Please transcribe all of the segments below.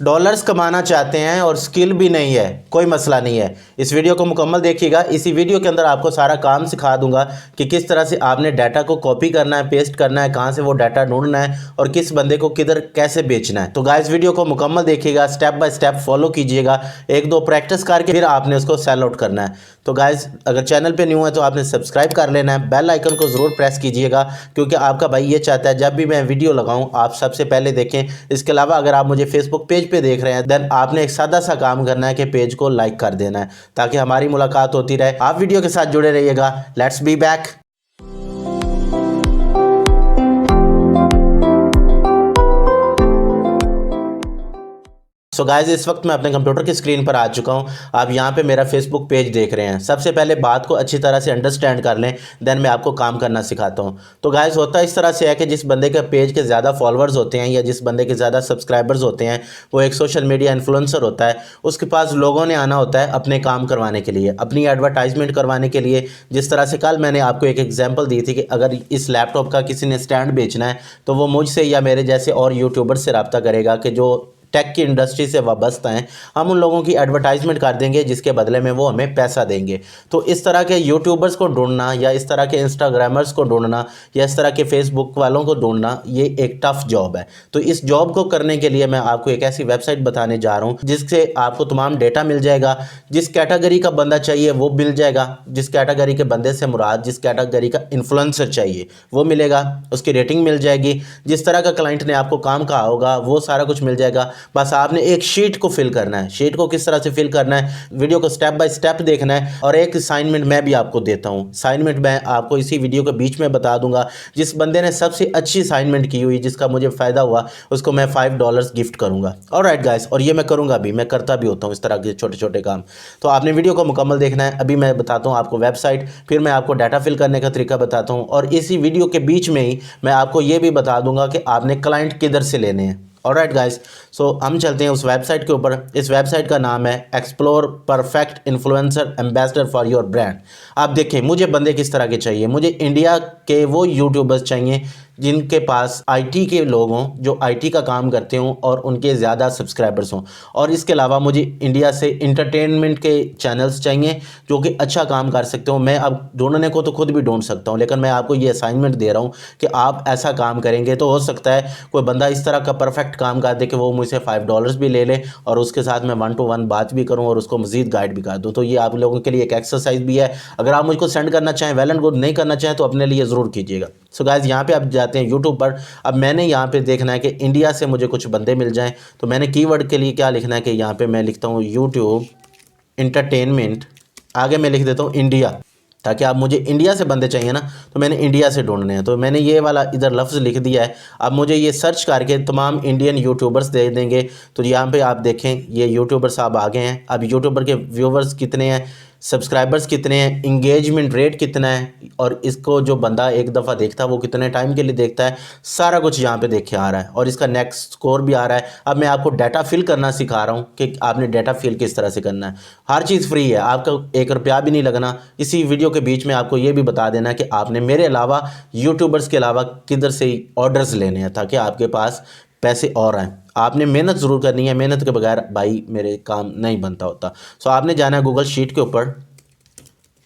Dollars कमाना चाहते हैं और स्किल भी नहीं है, कोई मसला नहीं है। इस वीडियो को मुकम्मल देखिएगा। इसी वीडियो के अंदर आपको सारा काम सिखा दूंगा कि किस तरह से आपने डाटा को कॉपी करना है, पेस्ट करना है, कहाँ से वो डाटा ढूंढना है और किस बंदे को किधर कैसे बेचना है। तो गाइस वीडियो को मुकम्मल देखिएगा, स्टेप बाय स्टेप फॉलो कीजिएगा, एक दो प्रैक्टिस करके फिर आपने उसको सेल आउट करना है। तो गाइस अगर चैनल पे न्यू है तो आपने सब्सक्राइब कर लेना है, बेल आइकन को ज़रूर प्रेस कीजिएगा, क्योंकि आपका भाई ये चाहता है जब भी मैं वीडियो लगाऊं आप सबसे पहले देखें। इसके अलावा अगर आप मुझे फेसबुक पेज पे देख रहे हैं देन आपने एक सादा सा काम करना है कि पेज को लाइक कर देना है, ताकि हमारी मुलाकात होती रहे। आप वीडियो के साथ जुड़े रहिएगा। Let's be back. So guys इस वक्त मैं अपने कंप्यूटर की स्क्रीन पर आ चुका हूं। आप यहां पे मेरा फेसबुक पेज देख रहे हैं। सबसे पहले बात को अच्छी तरह से अंडरस्टैंड कर लें, देन मैं आपको काम करना सिखाता हूं। तो गाइस होता इस तरह से है कि जिस बंदे के पेज के ज़्यादा फॉलोअर्स होते हैं या जिस बंदे के ज़्यादा सब्सक्राइबर्स होते हैं वो एक सोशल मीडिया इन्फ्लुएंसर होता है। उसके पास लोगों ने आना होता है अपने काम करवाने के लिए, अपनी एडवर्टाइजमेंट करवाने के लिए। जिस तरह से कल मैंने आपको एक एग्जाम्पल दी थी कि अगर इस लैपटॉप का किसी ने स्टैंड बेचना है तो वो मुझसे या मेरे जैसे और यूट्यूबर से रब्ता करेगा कि जो टेक की इंडस्ट्री से वाबस्ता हैं। हम उन लोगों की एडवर्टाइजमेंट कर देंगे जिसके बदले में वो हमें पैसा देंगे। तो इस तरह के यूट्यूबर्स को ढूंढना या इस तरह के इंस्टाग्रामर्स को ढूंढना या इस तरह के फेसबुक वालों को ढूंढना ये एक टफ जॉब है। तो इस जॉब को करने के लिए मैं आपको एक ऐसी वेबसाइट बताने जा रहा हूँ जिससे आपको तमाम डेटा मिल जाएगा। जिस कैटेगरी का बंदा चाहिए वो मिल जाएगा। जिस कैटेगरी के बंदे से मुराद जिस कैटेगरी का इन्फ्लुएंसर चाहिए वो मिलेगा, उसकी रेटिंग मिल जाएगी। जिस तरह का क्लाइंट ने आपको काम कहा होगा वो सारा कुछ मिल जाएगा। बस आपने एक शीट को फिल करना है। शीट को किस तरह से फिल करना है, वीडियो को स्टेप बाय स्टेप देखना है। और एक असाइनमेंट मैं भी आपको देता हूं। असाइनमेंट मैं आपको इसी वीडियो के बीच में बता दूंगा। जिस बंदे ने सबसे अच्छी असाइनमेंट की हुई जिसका मुझे फ़ायदा हुआ उसको मैं $5 गिफ्ट करूंगा। ऑलराइट गाइस, और ये मैं करूंगा भी, मैं करता भी होता हूँ इस तरह के छोटे छोटे काम। तो आपने वीडियो को मुकम्मल देखना है। अभी मैं बताता हूँ आपको वेबसाइट, फिर मैं आपको डाटा फिल करने का तरीका बताता हूँ और इसी वीडियो के बीच में ही मैं आपको ये भी बता दूंगा कि आपने क्लाइंट किधर से लेने हैं। ऑलराइट गाइस, सो हम चलते हैं उस वेबसाइट के ऊपर। इस वेबसाइट का नाम है explore perfect influencer ambassador for your brand. आप देखें मुझे बंदे किस तरह के चाहिए। मुझे इंडिया के वो यूट्यूबर्स चाहिए जिनके पास आईटी के लोग हों, जो आईटी का काम करते हों और उनके ज़्यादा सब्सक्राइबर्स हों। और इसके अलावा मुझे इंडिया से इंटरटेनमेंट के चैनल्स चाहिए जो कि अच्छा काम कर सकते हो। मैं अब ढूंढने को तो खुद भी ढूंढ सकता हूँ, लेकिन मैं आपको ये असाइनमेंट दे रहा हूँ कि आप ऐसा काम करेंगे तो हो सकता है कोई बंदा इस तरह का परफेक्ट काम कर दे कि वो मुझसे $5 भी ले ले और उसके साथ मैं 1-to-1 बात भी करूँ और उसको मज़ीद गाइड भी कर दूँ। तो ये आप लोगों के लिए एक एक्सरसाइज भी है। अगर आप मुझको सेंड करना चाहें वेल एंड गुड, नहीं करना चाहें तो अपने लिए ज़रूर कीजिएगा। सो गाइस यहाँ पे आप जाते हैं यूट्यूब पर। अब मैंने यहाँ पे देखना है कि इंडिया से मुझे कुछ बंदे मिल जाएं। तो मैंने कीवर्ड के लिए क्या लिखना है कि यहाँ पे मैं लिखता हूँ यूट्यूब इंटरटेनमेंट, आगे मैं लिख देता हूँ इंडिया, ताकि आप मुझे इंडिया से बंदे चाहिए ना तो मैंने इंडिया से ढूंढने हैं। तो मैंने ये वाला इधर लफ्ज़ लिख दिया है। अब मुझे ये सर्च करके तमाम इंडियन यूट्यूबर्स दे देंगे। तो यहाँ पे आप देखें ये यूट्यूबर्स आप आ गए हैं। अब यूट्यूबर के व्यूवर्स कितने हैं, सब्सक्राइबर्स कितने हैं, इंगेजमेंट रेट कितना है और इसको जो बंदा एक दफ़ा देखता है वो कितने टाइम के लिए देखता है, सारा कुछ यहाँ पे देखे आ रहा है और इसका नेक्स्ट स्कोर भी आ रहा है। अब मैं आपको डाटा फिल करना सिखा रहा हूँ कि आपने डाटा फिल किस तरह से करना है। हर चीज़ फ्री है, आपका ₹1 भी नहीं लगना। इसी वीडियो के बीच में आपको ये भी बता देना कि आपने मेरे अलावा यूट्यूबर्स के अलावा किधर से ऑर्डर्स लेने हैं ताकि आपके पास पैसे और आएँ। आपने मेहनत ज़रूर करनी है, मेहनत के बगैर भाई मेरे काम नहीं बनता होता। सो आपने जाना है गूगल शीट के ऊपर।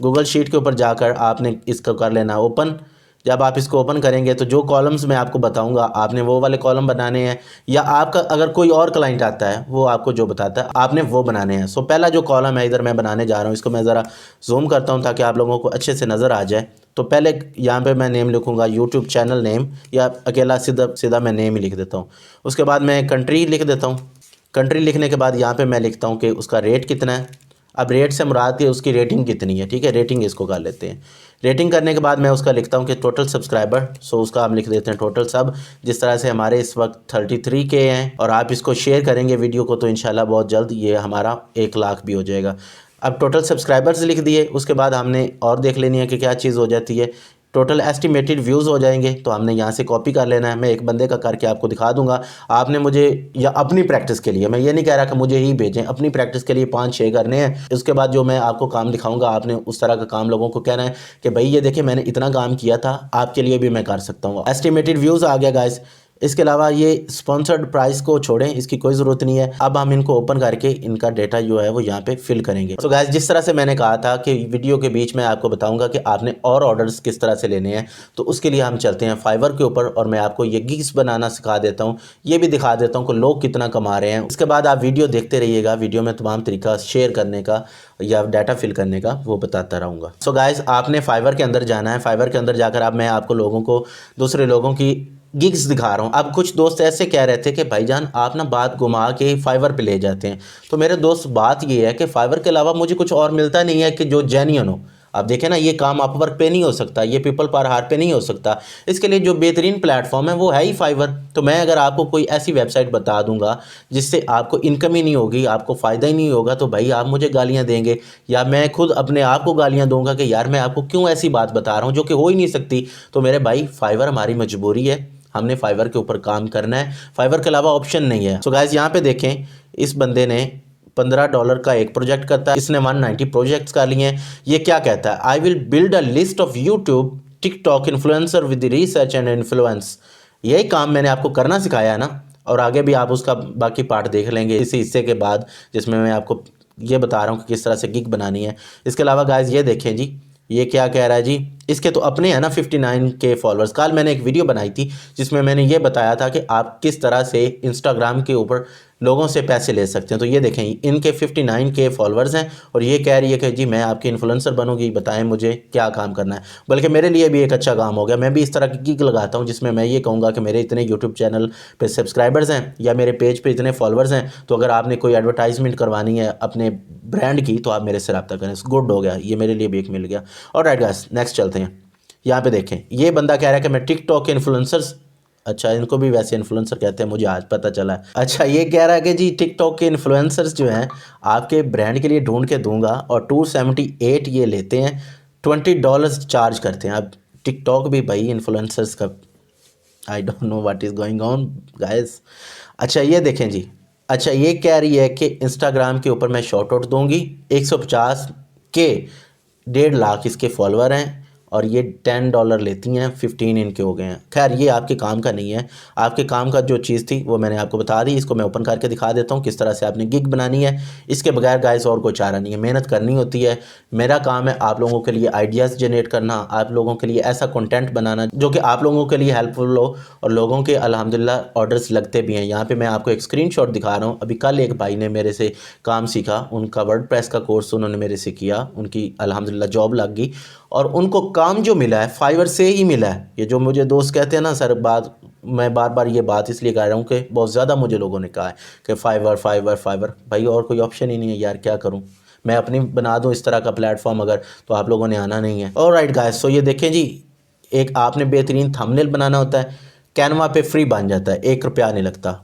गूगल शीट के ऊपर जाकर आपने इसको कर लेना है ओपन। जब आप इसको ओपन करेंगे तो जो कॉलम्स मैं आपको बताऊंगा आपने वो वाले कॉलम बनाने हैं, या आपका अगर कोई और क्लाइंट आता है वो आपको जो बताता है आपने वो बनाने हैं। सो पहला जो कॉलम है इधर मैं बनाने जा रहा हूँ, इसको मैं ज़रा जूम करता हूँ ताकि आप लोगों को अच्छे से नज़र आ जाए। तो पहले यहाँ पे मैं नेम लिखूँगा यूट्यूब चैनल नेम, या अकेला सीधा सीधा मैं नेम ही लिख देता हूँ। उसके बाद मैं कंट्री लिख देता हूँ। कंट्री लिखने के बाद यहाँ पे मैं लिखता हूँ कि उसका रेट कितना है। अब रेट से मुराद कि उसकी रेटिंग कितनी है, ठीक है, रेटिंग इसको कर लेते हैं। रेटिंग करने के बाद मैं उसका लिखता हूँ कि टोटल सब्सक्राइबर, सो उसका हम लिख देते हैं टोटल सब। जिस तरह से हमारे इस वक्त 33K हैं और आप इसको शेयर करेंगे वीडियो को तो इंशाल्लाह बहुत जल्द ये हमारा 1 लाख भी हो जाएगा। अब टोटल सब्सक्राइबर्स लिख दिए। उसके बाद हमने और देख लेनी है कि क्या चीज़ हो जाती है। टोटल एस्टिमेटेड व्यूज़ हो जाएंगे तो हमने यहाँ से कॉपी कर लेना है। मैं एक बंदे का करके आपको दिखा दूंगा। आपने मुझे, या अपनी प्रैक्टिस के लिए, मैं ये नहीं कह रहा कि मुझे ही भेजें, अपनी प्रैक्टिस के लिए 5-6 करने हैं। उसके बाद जो मैं आपको काम दिखाऊंगा आपने उस तरह का काम लोगों को कहना है कि भाई ये देखिए मैंने इतना काम किया था, आपके लिए भी मैं कर सकता हूँ। एस्टिमेटेड व्यूज़ आ गया गाइस। इसके अलावा ये स्पॉन्सर्ड प्राइस को छोड़ें, इसकी कोई ज़रूरत नहीं है। अब हम इनको ओपन करके इनका डेटा जो है वो यहाँ पे फिल करेंगे। तो गाइस जिस तरह से मैंने कहा था कि वीडियो के बीच में आपको बताऊंगा कि आपने और ऑर्डर्स किस तरह से लेने हैं, तो उसके लिए हम चलते हैं फाइवर के ऊपर और मैं आपको ये गिग्स बनाना सिखा देता हूँ, ये भी दिखा देता हूँ कि लोग कितना कमा रहे हैं। उसके बाद आप वीडियो देखते रहिएगा, वीडियो में तमाम तरीका शेयर करने का या डाटा फिल करने का वो बताता रहूँगा। सो गाइस आपने फाइवर के अंदर जाना है। फाइवर के अंदर जाकर अब मैं आपको लोगों को, दूसरे लोगों की गिग्स दिखा रहा हूँ। अब कुछ दोस्त ऐसे कह रहे थे कि भाईजान आप ना बात घुमा के फाइवर पे ले जाते हैं। तो मेरे दोस्त बात ये है कि फाइवर के अलावा मुझे कुछ और मिलता नहीं है कि जो जेन्युइन हो। आप देखें ना, ये काम अपवर्क पे नहीं हो सकता, ये पीपल पर हार पे नहीं हो सकता। इसके लिए जो बेहतरीन प्लेटफॉर्म है वो है ही फाइवर। तो मैं अगर आपको कोई ऐसी वेबसाइट बता दूंगा जिससे आपको इनकम ही नहीं होगी, आपको फ़ायदा ही नहीं होगा, तो भाई आप मुझे गालियाँ देंगे या मैं खुद अपने आप को गालियाँ दूंगा कि यार मैं आपको क्यों ऐसी बात बता रहा हूँ जो कि हो ही नहीं सकती। तो मेरे भाई फाइवर हमारी मजबूरी है, हमने फाइवर के ऊपर काम करना है, फाइवर के अलावा ऑप्शन नहीं है। सो गाइस यहाँ पे देखें, इस बंदे ने $15 का एक प्रोजेक्ट करता है, इसने 190 प्रोजेक्ट्स कर लिए हैं। ये क्या कहता है, I will build a list of YouTube TikTok influencer with research and influence. यही काम मैंने आपको करना सिखाया है ना, और आगे भी आप उसका बाकी पार्ट देख लेंगे इसी हिस्से के बाद, जिसमें मैं आपको ये बता रहा हूँ कि किस तरह से गिग बनानी है। इसके अलावा गाइस ये देखें जी, ये क्या कह रहा है जी, इसके तो अपने हैं ना 59K फॉलोअर्स। कल मैंने एक वीडियो बनाई थी जिसमें मैंने ये बताया था कि आप किस तरह से इंस्टाग्राम के ऊपर लोगों से पैसे ले सकते हैं। तो ये देखें, इनके 59K फॉलोअर्स हैं और ये कह रही है कि जी मैं आपकी इन्फ्लुएंसर बनूंगी, बताएं मुझे क्या काम करना है। बल्कि मेरे लिए भी एक अच्छा काम हो गया। मैं भी इस तरह की गिग लगाता हूँ जिसमें मैं ये कहूँगा कि मेरे इतने यूट्यूब चैनल पे सब्सक्राइबर्स हैं या मेरे पेज पे इतने फॉलोअर्स हैं, तो अगर आपने कोई एडवर्टाइजमेंट करवानी है अपने ब्रांड की तो आप मेरे से रब्ता करें। गुड हो गया, ये मेरे लिए भी एक मिल गया। और राइट गाइस नेक्स्ट चलते हैं। यहाँ पे देखें, ये बंदा कह रहा है कि मैं टिकटॉक के इन्फ्लुएंसर्स, अच्छा इनको भी वैसे इन्फ्लुएंसर कहते हैं, मुझे आज पता चला है। अच्छा ये कह रहा है कि जी टिकटॉक के इन्फ्लुएंसर्स जो हैं आपके ब्रांड के लिए ढूंढ के दूंगा, और 278 ये लेते हैं, $20 चार्ज करते हैं। अब टिकटॉक भी भाई इन्फ्लुएंसर्स का, I don't know what is going on guys. अच्छा ये देखें जी, अच्छा ये कह रही है कि इंस्टाग्राम के ऊपर मैं शॉर्ट आउट दूंगी, 150 के 1.5 लाख इसके फॉलोअर हैं और ये $10 लेती हैं, 15 इनके हो गए हैं। खैर ये आपके काम का नहीं है, आपके काम का जो चीज़ थी वो मैंने आपको बता दी। इसको मैं ओपन करके दिखा देता हूँ किस तरह से आपने गिग बनानी है। इसके बगैर गाइस और कोई चारा नहीं है, मेहनत करनी होती है। मेरा काम है आप लोगों के लिए आइडियाज़ जनरेट करना, आप लोगों के लिए ऐसा कंटेंट बनाना जो कि आप लोगों के लिए हेल्पफुल हो और लोगों के अल्हम्दुलिल्लाह ऑर्डर्स लगते भी हैं। यहाँ पे मैं आपको एक स्क्रीनशॉट दिखा रहा हूँ। अभी कल एक भाई ने मेरे से काम सीखा, उनका वर्डप्रेस का कोर्स उन्होंने मेरे से किया, उनकी अल्हम्दुलिल्लाह जॉब लग गई और उनको काम जो मिला है फाइवर से ही मिला है। ये जो मुझे दोस्त कहते हैं ना सर, बात मैं बार बार ये बात इसलिए कह रहा हूँ कि बहुत ज़्यादा मुझे लोगों ने कहा है कि फाइवर फाइवर फाइवर, भाई और कोई ऑप्शन ही नहीं है यार, क्या करूँ मैं अपनी बना दूँ इस तरह का प्लेटफॉर्म अगर, तो आप लोगों ने आना नहीं है। और राइट गाइस, सो ये देखें जी, एक आपने बेहतरीन थंबनेल बनाना होता है, कैनवा पे फ्री बन जाता है, ₹1 नहीं लगता।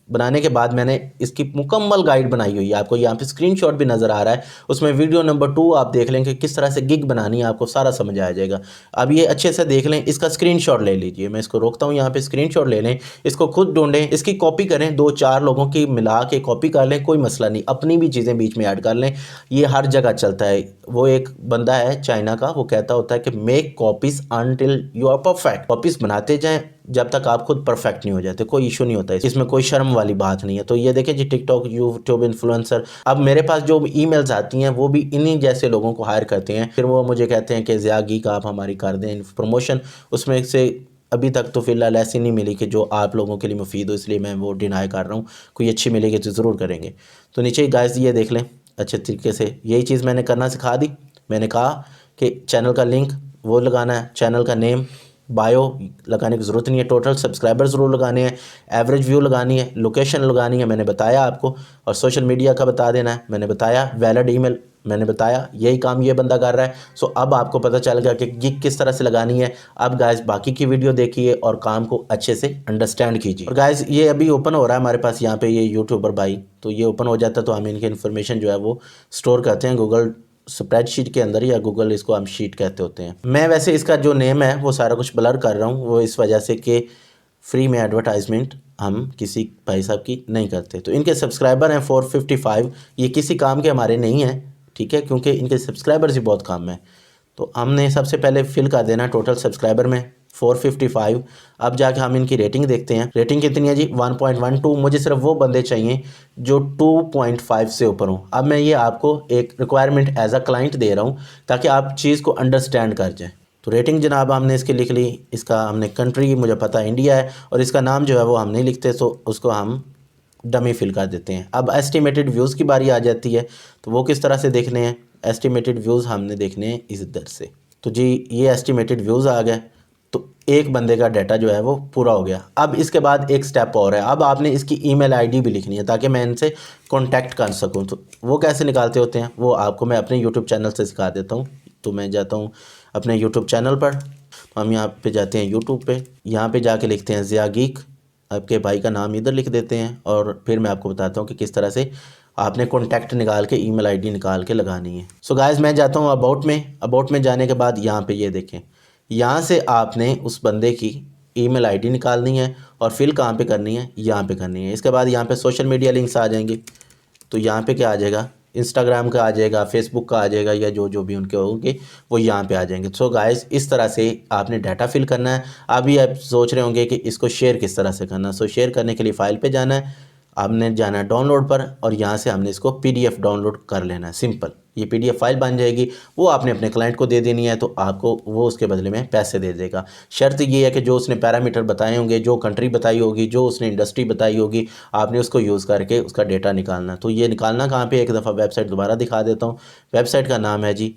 बनाने के बाद मैंने इसकी मुकम्मल गाइड बनाई हुई है, आपको यहाँ पे स्क्रीनशॉट भी नज़र आ रहा है, उसमें वीडियो नंबर 2 आप देख लें कि किस तरह से गिग बनानी है, आपको सारा समझ आ जाएगा। अब ये अच्छे से देख लें, इसका स्क्रीनशॉट ले लीजिए, मैं इसको रोकता हूँ, यहाँ पे स्क्रीनशॉट ले लें, इसको खुद ढूंढें, इसकी कॉपी करें, 2-4 लोगों की मिला के कॉपी कर लें, कोई मसला नहीं, अपनी भी चीज़ें बीच में ऐड कर लें, ये हर जगह चलता है। वो एक बंदा है चाइना का, वो कहता होता है कि make copies until you are perfect, copies बनाते जाएं जब तक आप खुद परफेक्ट नहीं हो जाते, कोई इशू नहीं होता है, इसमें कोई शर्म वाली बात नहीं है। तो ये देखें जी, टिकटॉक यूट्यूब इन्फ्लुएंसर। अब मेरे पास जो ईमेल्स आती हैं वो भी इन्हीं जैसे लोगों को हायर करते हैं, फिर वो मुझे कहते हैं कि ज़िया गिग आप हमारी कर दें प्रमोशन, उसमें से अभी तक तो फ़िलहाल ऐसी नहीं मिली कि जो आप लोगों के लिए मुफीद हो, इसलिए मैं वो डिनाई कर रहा हूँ। कोई अच्छी मिलेगी तो ज़रूर करेंगे। तो नीचे गाइस ये देख लें अच्छे तरीके से, यही चीज़ मैंने करना सिखा दी। मैंने कहा कि चैनल का लिंक वो लगाना है, चैनल का नेम, बायो लगाने की ज़रूरत नहीं है, टोटल सब्सक्राइबर ज़रूर लगाने हैं, एवरेज व्यू लगानी है, लोकेशन लगानी है, मैंने बताया आपको, और सोशल मीडिया का बता देना है, मैंने बताया, वैलिड ईमेल मैंने बताया, यही काम ये बंदा कर रहा है। सो अब आपको पता चल गया कि गिग किस तरह से लगानी है। अब गाइस बाकी की वीडियो देखिए और काम को अच्छे से अंडरस्टैंड कीजिए। और गाइस ये अभी ओपन हो रहा है हमारे पास यहाँ पे ये यूट्यूबर भाई, तो ये ओपन हो जाता है तो हम इनकी इन्फॉर्मेशन जो है वो स्टोर करते हैं गूगल स्प्रेडशीट के अंदर, या गूगल इसको हम शीट कहते होते हैं। मैं वैसे इसका जो नेम है वो सारा कुछ ब्लर कर रहा हूँ, वो इस वजह से कि फ्री में एडवर्टाइजमेंट हम किसी भाई साहब की नहीं करते। तो इनके सब्सक्राइबर हैं 455, ये किसी काम के हमारे नहीं हैं, ठीक है, क्योंकि इनके सब्सक्राइबर्स ही बहुत कम हैं। तो हमने सबसे पहले फिल कर देना टोटल सब्सक्राइबर में, 455। अब जाके हम इनकी रेटिंग देखते हैं। रेटिंग कितनी है जी? 1.12। मुझे सिर्फ वो बंदे चाहिए जो 2.5 से ऊपर हों। अब मैं ये आपको एक रिक्वायरमेंट एज अ क्लाइंट दे रहा हूँ ताकि आप चीज़ को अंडरस्टैंड कर जाए। तो रेटिंग जनाब हमने इसकी लिख ली। इसका हमने कंट्री, मुझे पता इंडिया है, और इसका नाम जो है वो हम नहीं लिखते, तो उसको हम डमी फिल कर देते हैं। अब एस्टिमेटेड व्यूज़ की बारी आ जाती है, तो वो किस तरह से देखने हैं? एस्टिमेटेड व्यूज़ हमने देखने हैं इस दर से। तो जी ये एस्टिमेटेड व्यूज़ आ गए, तो एक बंदे का डाटा जो है वो पूरा हो गया। अब इसके बाद एक स्टेप और है, अब आपने इसकी ईमेल आईडी भी लिखनी है ताकि मैं इनसे कांटेक्ट कर सकूं। तो वो कैसे निकालते होते हैं वो आपको मैं अपने यूट्यूब चैनल से सिखा देता हूँ। तो मैं जाता हूँ अपने यूट्यूब चैनल पर, तो हम यहाँ पे जाते हैं यूट्यूब पे, यहाँ पे जाके लिखते हैं ज़िया गीक, आपके भाई का नाम इधर लिख देते हैं, और फिर मैं आपको बताता हूँ कि किस तरह से आपने कॉन्टैक्ट निकाल के ईमेल आईडी निकाल के लगानी है। सो गाइस मैं जाता हूँ अबाउट में जाने के बाद यहाँ पे ये देखें, यहाँ से आपने उस बंदे की ईमेल आईडी निकालनी है और फिल कहाँ पे करनी है? यहाँ पे करनी है। इसके बाद यहाँ पे सोशल मीडिया लिंक्स आ जाएंगे, तो यहाँ पे क्या आ जाएगा? इंस्टाग्राम का आ जाएगा, फेसबुक का आ जाएगा, या जो जो भी उनके होंगे वो यहाँ पे आ जाएंगे। सो गाइस इस तरह से आपने डाटा फिल करना है। अभी आप सोच रहे होंगे कि इसको शेयर किस तरह से करना है। सो शेयर करने के लिए फ़ाइल पे जाना है, आपने जाना है डाउनलोड पर, और यहाँ से हमने इसको PDF डाउनलोड कर लेना है। सिंपल, ये PDF फाइल बन जाएगी, वो आपने अपने क्लाइंट को दे देनी है, तो आपको वो उसके बदले में पैसे दे देगा। शर्त ये है कि जो उसने पैरामीटर बताए होंगे, जो कंट्री बताई होगी, जो उसने इंडस्ट्री बताई होगी, आपने उसको यूज़ करके उसका डेटा निकालना। तो ये निकालना कहाँ पे? एक दफ़ा वेबसाइट दोबारा दिखा देता हूँ। वेबसाइट का नाम है जी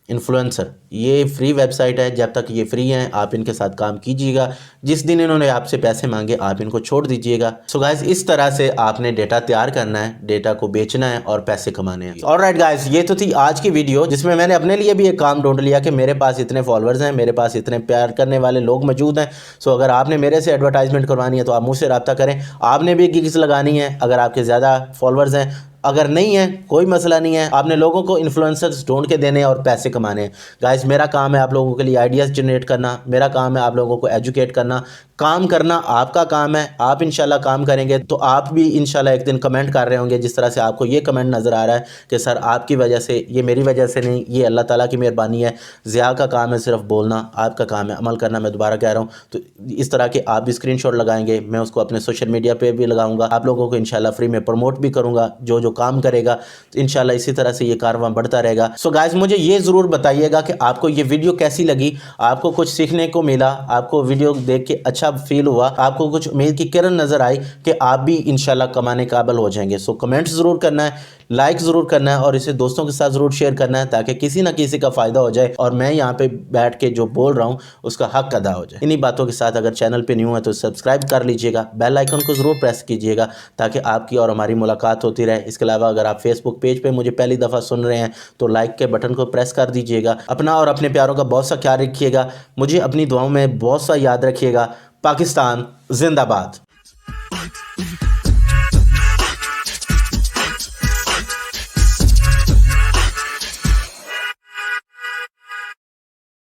इन्फ्लुएंसर। ये फ्री वेबसाइट है, जब तक ये फ्री हैं आप इनके साथ काम कीजिएगा। जिस दिन इन्होंने आपसे पैसे मांगे आप इनको छोड़ दीजिएगा। सो गाइस इस तरह से आपने डेटा तैयार करना है, डेटा को बेचना है और पैसे कमाने हैं। ऑलराइट गाइस, ये तो थी आज की वीडियो जिसमें मैंने अपने लिए भी एक काम ढूंढ लिया कि मेरे पास इतने फॉलोअर्स हैं, मेरे पास इतने प्यार करने वाले लोग मौजूद हैं। सो अगर आपने मेरे से एडवर्टाइजमेंट करवानी है तो आप मुझसे रब्ता करें। आपने भी गिग्स लगानी है अगर आपके ज़्यादा फॉलोअर्स हैं, अगर नहीं है कोई मसला नहीं है। आपने लोगों को इन्फ्लुएंसर्स ढूंढ के देने और पैसे कमाने हैं। गाइस मेरा काम है आप लोगों के लिए आइडियाज़ जनरेट करना, मेरा काम है आप लोगों को एजुकेट करना। काम करना आपका काम है, आप इंशाल्लाह काम करेंगे तो आप भी इंशाल्लाह एक दिन कमेंट कर रहे होंगे जिस तरह से आपको ये कमेंट नज़र आ रहा है कि सर आपकी वजह से, ये मेरी वजह से नहीं, ये अल्लाह ताला की मेहरबानी है। ज़िया का काम है सिर्फ बोलना, आपका काम है अमल करना। मैं दोबारा कह रहा हूँ, तो इस तरह के आप भी स्क्रीनशॉट लगाएंगे, मैं उसको अपने सोशल मीडिया पे भी लगाऊंगा, आप लोगों को इंशाल्लाह फ्री में प्रमोट भी करूँगा। जो जो काम करेगा तो इंशाल्लाह इसी तरह से ये कारवां बढ़ता रहेगा। सो गाइस मुझे ये ज़रूर बताइएगा कि आपको ये वीडियो कैसी लगी, आपको कुछ सीखने को मिला, आपको वीडियो देख के अच्छा फील हुआ, आपको कुछ उम्मीद की किरण नज़र आई कि आप भी इंशाल्लाह कमाने काबिल हो जाएंगे। सो कमेंट ज़रूर करना है, लाइक ज़रूर करना है, और इसे दोस्तों के साथ ज़रूर शेयर करना है ताकि किसी ना किसी का फ़ायदा हो जाए और मैं यहाँ पे बैठ के जो बोल रहा हूँ उसका हक अदा हो जाए। इन्हीं बातों के साथ अगर चैनल पे न्यू है तो सब्सक्राइब कर लीजिएगा, बेल आइकन को ज़रूर प्रेस कीजिएगा ताकि आपकी और हमारी मुलाकात होती रहे। इसके अलावा अगर आप फेसबुक पेज पर मुझे पहली दफ़ा सुन रहे हैं तो लाइक के बटन को प्रेस कर दीजिएगा। अपना और अपने प्यारों का बहुत सा ख्याल रखिएगा, मुझे अपनी दुआओं में बहुत सा याद रखिएगा। पाकिस्तान जिंदाबाद।